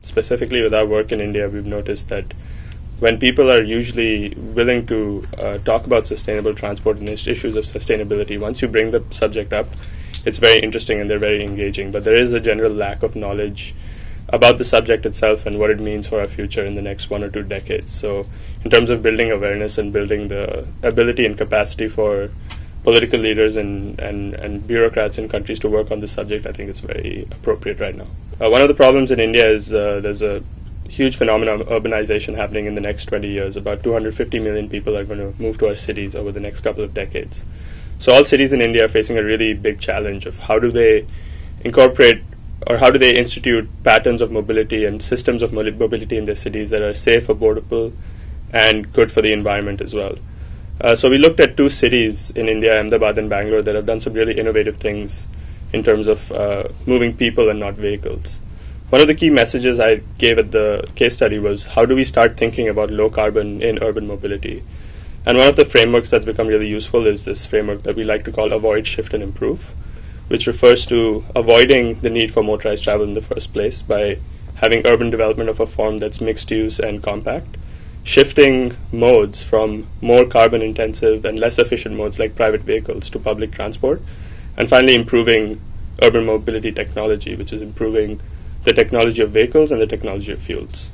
specifically with our work in India, we've noticed that when people are usually willing to talk about sustainable transport and issues of sustainability, once you bring the subject up, it's very interesting and they're very engaging. But there is a general lack of knowledge about the subject itself and what it means for our future in the next 1 or 2 decades. So in terms of building awareness and building the ability and capacity for political leaders and bureaucrats in countries to work on this subject, I think it's very appropriate right now. One of the problems in India is there's a huge phenomenon of urbanization happening in the next 20 years. About 250 million people are going to move to our cities over the next couple of decades. So all cities in India are facing a really big challenge of how do they incorporate or how do they institute patterns of mobility and systems of mobility in their cities that are safe, affordable, and good for the environment as well. So we looked at 2 cities in India, Ahmedabad and Bangalore, that have done some really innovative things in terms of moving people and not vehicles. One of the key messages I gave at the case study was how do we start thinking about low carbon in urban mobility? And one of the frameworks that's become really useful is this framework that we like to call avoid, shift, and improve, which refers to avoiding the need for motorized travel in the first place by having urban development of a form that's mixed use and compact, shifting modes from more carbon intensive and less efficient modes like private vehicles to public transport, and finally improving urban mobility technology, which is improving the technology of vehicles and the technology of fuels.